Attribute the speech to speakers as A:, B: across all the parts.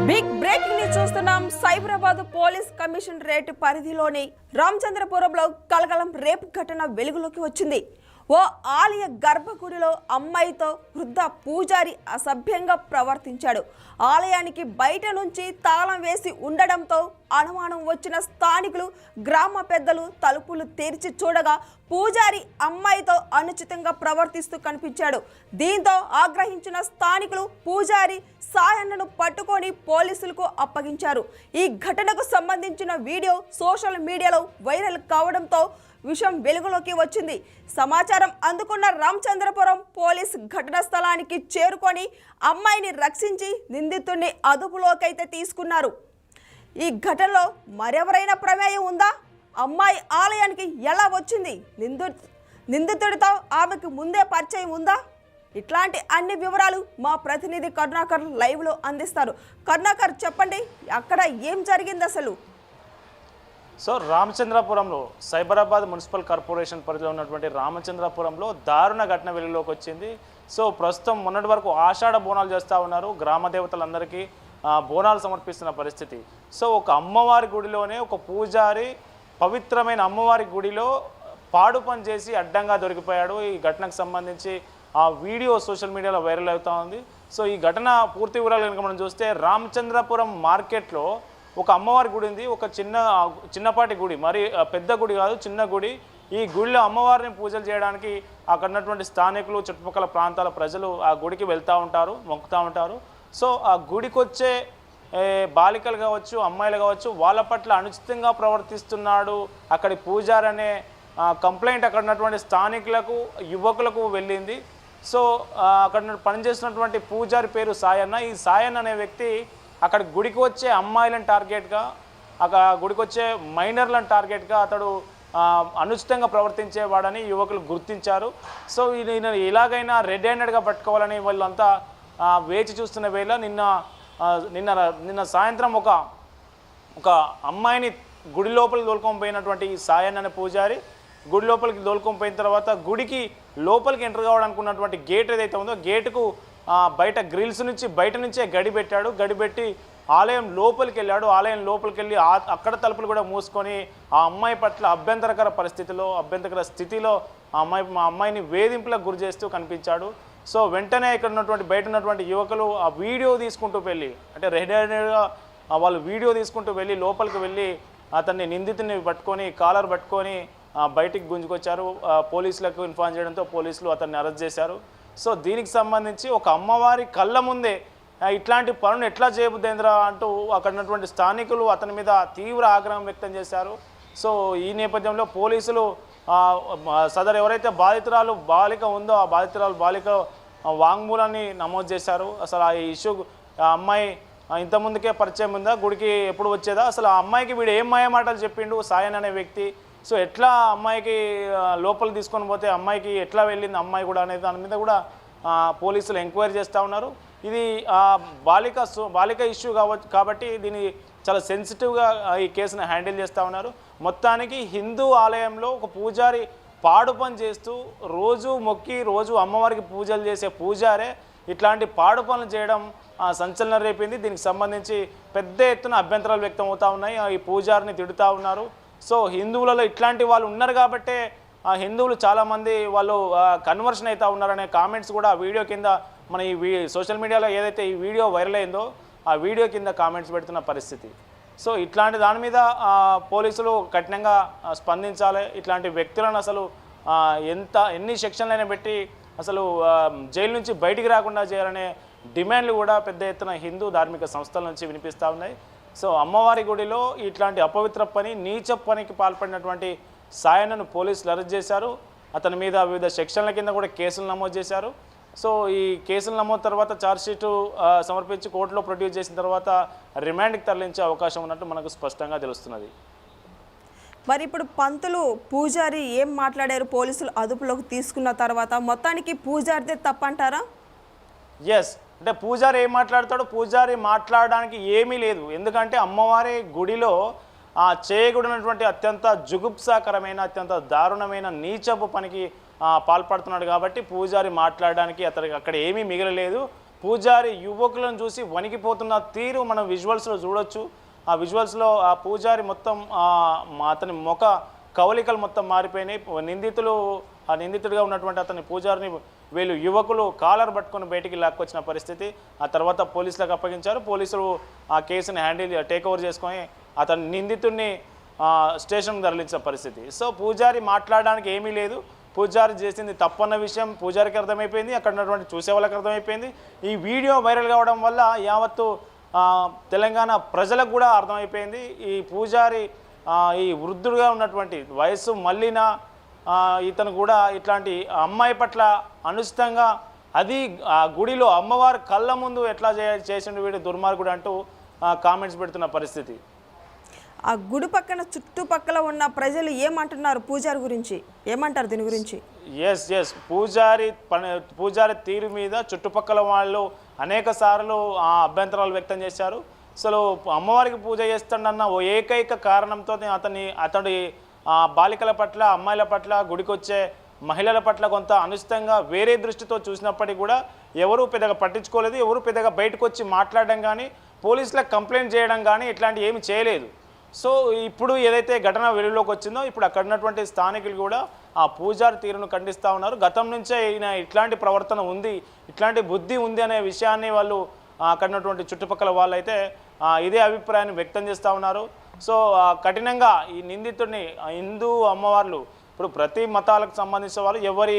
A: Big breaking ని చూస్తున్నాం. Cyberabad police commissionerate పరిధిలోని రామచంద్రపురంలో కలకలం రేపు ఘటన వెలుగులోకి వచ్చింది. ఓ ఆలయ గర్భగుడిలో అమ్మాయితో వృద్ధ పూజారి అసభ్యంగా ప్రవర్తించాడు. ఆలయానికి బయట నుంచి తాళం వేసి ఉండడంతో అనుమానం వచ్చిన స్థానికులు, గ్రామ పెద్దలు తలుపులు తెరిచి చూడగా పూజారి అమ్మాయితో అనుచితంగా ప్రవర్తిస్తూ కనిపించాడు. దీంతో ఆగ్రహించిన స్థానికులు పూజారి సాయన్నను పట్టుకొని పోలీసులకు అప్పగించారు. ఈ ఘటనకు సంబంధించిన వీడియో సోషల్ మీడియాలో వైరల్ కావడంతో విషయం వెలుగులోకి వచ్చింది. సమాచారం అందుకున్న రామచంద్రపురం పోలీస్ ఘటనా స్థలానికి చేరుకొని అమ్మాయిని రక్షించి నిందితుడిని అదుపులోకైతే తీసుకున్నారు. ఈ ఘటనలో మరెవరైనా ప్రమేయం ఉందా? అమ్మాయి ఆలయానికి ఎలా వచ్చింది? నిందితుడితో ఆమెకు ముందే పరిచయం ఉందా? ఇట్లాంటి అన్ని వివరాలు మా ప్రతినిధి కరుణాకర్ లైవ్లో అందిస్తారు. కరుణాకర్, చెప్పండి, అక్కడ ఏం జరిగింది అసలు?
B: సో రామచంద్రపురంలో సైబరాబాద్ మున్సిపల్ కార్పొరేషన్ పరిధిలో ఉన్నటువంటి రామచంద్రపురంలో దారుణ ఘటన వెలుగులోకి వచ్చింది. సో ప్రస్తుతం మొన్నటి వరకు ఆషాఢ బోనాలు చేస్తూ ఉన్నారు. గ్రామ దేవతలందరికీ బోనాలు సమర్పిస్తున్న పరిస్థితి. సో ఒక అమ్మవారి గుడిలోనే ఒక పూజారి పవిత్రమైన అమ్మవారి గుడిలో పాడు పని చేసి అడ్డంగా దొరికిపోయాడు. ఈ ఘటనకు సంబంధించి ఆ వీడియో సోషల్ మీడియాలో వైరల్ అవుతూ ఉంది. సో ఈ ఘటన పూర్తి వివరాలు కనుక మనం చూస్తే రామచంద్రపురం మార్కెట్లో ఒక అమ్మవారి గుడి ఉంది. ఒక చిన్నపాటి గుడి, మరి పెద్ద గుడి కాదు, చిన్న గుడి. ఈ గుడిలో అమ్మవారిని పూజలు చేయడానికి అక్కడ ఉన్నటువంటి స్థానికులు, చుట్టుపక్కల ప్రాంతాల ప్రజలు ఆ గుడికి వెళ్తూ ఉంటారు, మొక్కుతూ ఉంటారు. సో ఆ గుడికి వచ్చే బాలికలు కావచ్చు, అమ్మాయిలు కావచ్చు, వాళ్ళ పట్ల అనుచితంగా ప్రవర్తిస్తున్నాడు అక్కడి పూజారి అనే కంప్లైంట్ అక్కడ ఉన్నటువంటి స్థానికులకు, యువకులకు వెళ్ళింది. సో అక్కడ పనిచేస్తున్నటువంటి పూజారి పేరు సాయన్న. ఈ సాయన్న అనే వ్యక్తి అక్కడ గుడికి వచ్చే అమ్మాయిలను టార్గెట్గా, అక్కడ గుడికి వచ్చే మైనర్లను టార్గెట్గా అతడు అనుచితంగా ప్రవర్తించేవాడని యువకులు గుర్తించారు. సో ఈయన ఎలాగైనా రెడ్ హ్యాండెడ్గా పట్టుకోవాలని వాళ్ళంతా వేచి చూస్తున్న వేళ నిన్న సాయంత్రం ఒక అమ్మాయిని గుడి లోపలికి తోలుకొని పోయినటువంటి సాయన్ అనే పూజారి గుడి లోపలికి తోలుకొని పోయిన తర్వాత గుడికి లోపలికి ఎంటర్ కావడానికి ఉన్నటువంటి గేట్ ఏదైతే ఉందో గేటుకు బయట గ్రిల్స్ నుంచి బయట నుంచే గడి పెట్టాడు. గడి పెట్టి ఆలయం లోపలికి వెళ్ళాడు. ఆలయం లోపలికి వెళ్ళి అక్కడ తలుపులు కూడా మూసుకొని ఆ అమ్మాయి పట్ల అభ్యంతరకర స్థితిలో మా అమ్మాయిని వేధింపులకు గురి చేస్తూ కనిపించాడు. సో వెంటనే ఇక్కడ ఉన్నటువంటి బయట ఉన్నటువంటి యువకులు ఆ వీడియో తీసుకుంటూ వెళ్ళి, అంటే రెడ్ హ్యాండెడ్గా వాళ్ళు వీడియో తీసుకుంటూ వెళ్ళి లోపలికి వెళ్ళి అతన్ని నిందితుని పట్టుకొని కాలర్ పట్టుకొని బయటికి గుంజుకొచ్చారు. పోలీసులకు ఇన్ఫార్మ్ చేయడంతో పోలీసులు అతన్ని అరెస్ట్ చేశారు. సో దీనికి సంబంధించి ఒక అమ్మవారి కళ్ళ ముందే ఇట్లాంటి పనులు ఎట్లా చేయబుద్దేంద్ర అంటూ అక్కడ ఉన్నటువంటి స్థానికులు అతని మీద తీవ్ర ఆగ్రహం వ్యక్తం చేశారు. సో ఈ నేపథ్యంలో పోలీసులు సదరు ఎవరైతే బాలిక ఉందో ఆ బాలిక వాంగ్మూలాన్ని నమోదు చేశారు. అసలు ఆ ఇష్యూ అమ్మాయి ఇంతకుముందుకే పరిచయం ఉందా, గుడికి ఎప్పుడు వచ్చేదా, అసలు ఆ అమ్మాయికి వీడు ఏం మాయ మాటలు చెప్పిండు సాయన్ అనే వ్యక్తి, సో ఎట్లా అమ్మాయికి లోపలికి తీసుకొని పోతే అమ్మాయికి ఎట్లా వెళ్ళింది అమ్మాయి కూడా అనేది దాని మీద కూడా పోలీసులు ఎంక్వైరీ చేస్తూ ఉన్నారు. ఇది బాలిక ఇష్యూ కాబట్టి దీన్ని చాలా సెన్సిటివ్గా ఈ కేసును హ్యాండిల్ చేస్తూ ఉన్నారు. మొత్తానికి హిందూ ఆలయంలో ఒక పూజారి పాడు పని చేస్తూ రోజు మొక్కి రోజు అమ్మవారికి పూజలు చేసే పూజారే ఇట్లాంటి పాడు పనులు చేయడం సంచలనం రేపింది. దీనికి సంబంధించి పెద్ద ఎత్తున అభ్యంతరాలు వ్యక్తం అవుతూ ఉన్నాయి. ఈ పూజారిని తిడుతూ ఉన్నారు. సో హిందువులలో ఇట్లాంటి వాళ్ళు ఉన్నారు కాబట్టే హిందువులు చాలామంది వాళ్ళు కన్వర్షన్ అవుతూ ఉన్నారనే కామెంట్స్ కూడా వీడియో కింద మన ఈ సోషల్ మీడియాలో ఏదైతే ఈ వీడియో వైరల్ అయిందో ఆ వీడియో కింద కామెంట్స్ పెడుతున్న పరిస్థితి. సో ఇట్లాంటి దాని మీద పోలీసులు కఠినంగా స్పందించాలి. ఇట్లాంటి వ్యక్తులను అసలు ఎన్ని సెక్షన్లైనా పెట్టి అసలు జైలు నుంచి బయటికి రాకుండా చేయాలనే డిమాండ్లు కూడా పెద్ద ఎత్తున హిందూ ధార్మిక సంస్థల నుంచి వినిపిస్తూ ఉన్నాయి. సో అమ్మవారి గుడిలో ఇట్లాంటి అపవిత్ర పని, నీచ పనికి పాల్పడినటువంటి సాయన్నను పోలీసులు అరెస్ట్ చేశారు. అతని మీద వివిధ సెక్షన్ల కింద కూడా కేసులు నమోదు చేశారు. సో ఈ కేసులు నమోదు తర్వాత ఛార్జ్షీటు సమర్పించి కోర్టులో ప్రొడ్యూస్ చేసిన తర్వాత రిమాండ్కి తరలించే అవకాశం ఉన్నట్టు మనకు స్పష్టంగా తెలుస్తున్నది.
A: మరి ఇప్పుడు పంతులు పూజారి ఏం మాట్లాడారు పోలీసులు అదుపులోకి తీసుకున్న తర్వాత? మొత్తానికి పూజారిదే తప్పంటారా?
B: ఎస్, అంటే పూజారి ఏం మాట్లాడతాడు? పూజారి మాట్లాడడానికి ఏమీ లేదు. ఎందుకంటే అమ్మవారి గుడిలో చేయకూడనటువంటి అత్యంత జుగుప్సాకరమైన, అత్యంత దారుణమైన నీచపు పనికి పాల్పడుతున్నాడు కాబట్టి పూజారి మాట్లాడడానికి అతనికి అక్కడ ఏమీ మిగలలేదు. పూజారి యువకులను చూసి వణికిపోతున్న తీరు మనం విజువల్స్లో చూడొచ్చు. ఆ విజువల్స్లో ఆ పూజారి మొత్తం అతని ముఖ కవలికలు మొత్తం మారిపోయినాయి. నిందితుడిగా ఉన్నటువంటి అతని పూజారిని వీళ్ళు యువకులు కాలర్ పట్టుకొని బయటికి లాక్కొచ్చిన పరిస్థితి. ఆ తర్వాత పోలీసులకు అప్పగించారు. పోలీసులు ఆ కేసుని టేక్ ఓవర్ చేసుకొని అతని నిందితుడిని స్టేషన్కి తరలించిన పరిస్థితి. సో పూజారి మాట్లాడడానికి ఏమీ లేదు. పూజారి చేసింది తప్పన్న విషయం పూజారికి అర్థమైపోయింది, అక్కడ ఉన్నటువంటి చూసే వాళ్ళకి అర్థమైపోయింది. ఈ వీడియో వైరల్ కావడం వల్ల యావత్తు తెలంగాణ ప్రజలకు కూడా అర్థమైపోయింది. ఈ పూజారి ఈ వృద్ధుడుగా ఉన్నటువంటి వయస్సు మళ్ళీన ఇతను కూడా ఇట్లాంటి అమ్మాయి పట్ల అనుచితంగా అది ఆ గుడిలో అమ్మవారి కళ్ళ ముందు ఎట్లా చేసిండు వీడు దుర్మార్గుడు అంటూ కామెంట్స్ పెడుతున్న పరిస్థితి.
A: ఆ గుడి పక్కన చుట్టుపక్కల ఉన్న ప్రజలు ఏమంటున్నారు పూజారి గురించి, ఏమంటారు దీని గురించి?
B: ఎస్ పూజారి తీరు మీద చుట్టుపక్కల వాళ్ళు అనేక సార్లు అభ్యంతరాలు వ్యక్తం చేశారు. అసలు అమ్మవారికి పూజ చేస్తాడన్న ఓ ఏకైక కారణంతో అతడి బాలికల పట్ల, అమ్మాయిల పట్ల, గుడికి వచ్చే మహిళల పట్ల కొంత అనుచితంగా వేరే దృష్టితో చూసినప్పటికీ కూడా ఎవరూ పెద్దగా పట్టించుకోలేదు. ఎవరు పెద్దగా బయటకు వచ్చి మాట్లాడడం కానీ, పోలీసులకు కంప్లైంట్ చేయడం కానీ ఇట్లాంటివి ఏమి చేయలేదు. సో ఇప్పుడు ఏదైతే ఘటన వెలుగులోకి వచ్చిందో ఇప్పుడు అక్కడ ఉన్నటువంటి స్థానికులు కూడా ఆ పూజారి తీరును ఖండిస్తూ ఉన్నారు. గతం నుంచే ఈయన ఇట్లాంటి ప్రవర్తన ఉంది, ఇట్లాంటి బుద్ధి ఉంది అనే విషయాన్ని వాళ్ళు అక్కడ ఉన్నటువంటి చుట్టుపక్కల వాళ్ళైతే ఇదే అభిప్రాయాన్ని వ్యక్తం చేస్తూ ఉన్నారు. సో కఠినంగా ఈ నిందితుడిని హిందూ అమ్మవార్లు ఇప్పుడు ప్రతి మతాలకు సంబంధించిన వాళ్ళు ఎవరి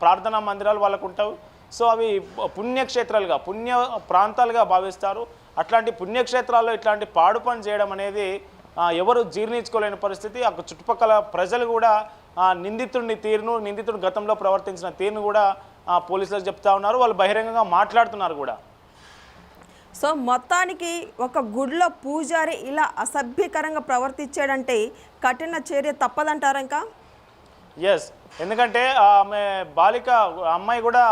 B: ప్రార్థనా మందిరాలు వాళ్ళకు ఉంటావు. సో అవి పుణ్యక్షేత్రాలుగా పుణ్య ప్రాంతాలుగా భావిస్తారు. అట్లాంటి పుణ్యక్షేత్రాల్లో ఇట్లాంటి పాడు పని చేయడం అనేది ఎవరు జీర్ణించుకోలేని పరిస్థితి. అక్కడ చుట్టుపక్కల ప్రజలు కూడా నిందితుడు గతంలో ప్రవర్తించిన తీరును కూడా పోలీసులకు చెప్తా ఉన్నారు. వాళ్ళు బహిరంగంగా మాట్లాడుతున్నారు కూడా.
A: సో మొత్తానికి ఒక గుడిలో పూజారి ఇలా అసభ్యకరంగా ప్రవర్తించాడంటే కఠిన చర్య తప్పదంటారా? ఇంకా
B: ఎస్, ఎందుకంటే ఆమె అమ్మాయి కూడా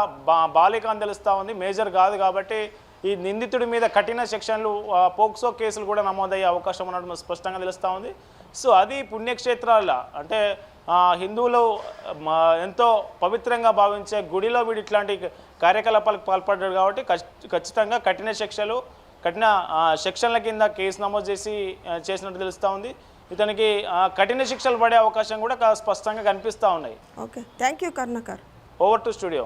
B: బాలిక అని తెలుస్తూ ఉంది, మేజర్ కాదు. కాబట్టి ఈ నిందితుడి మీద కఠిన సెక్షన్లు పోక్సో కేసులు కూడా నమోదయ్యే అవకాశం ఉన్నట్టు స్పష్టంగా తెలుస్తూ ఉంది. సో అది పుణ్యక్షేత్రాల అంటే హిందువులు ఎంతో పవిత్రంగా భావించే గుడిలో వీడు ఇట్లాంటి కార్యకలాపాలకు పాల్పడ్డాడు కాబట్టి ఖచ్చితంగా కఠిన సెక్షన్ల కింద కేసు నమోదు చేసినట్టు తెలుస్తూ ఉంది. ఇతనికి కఠిన శిక్షలు పడే అవకాశం కూడా స్పష్టంగా కనిపిస్తూ ఉన్నాయి.
A: Okay, thank you Karunakar.
B: Over to studio.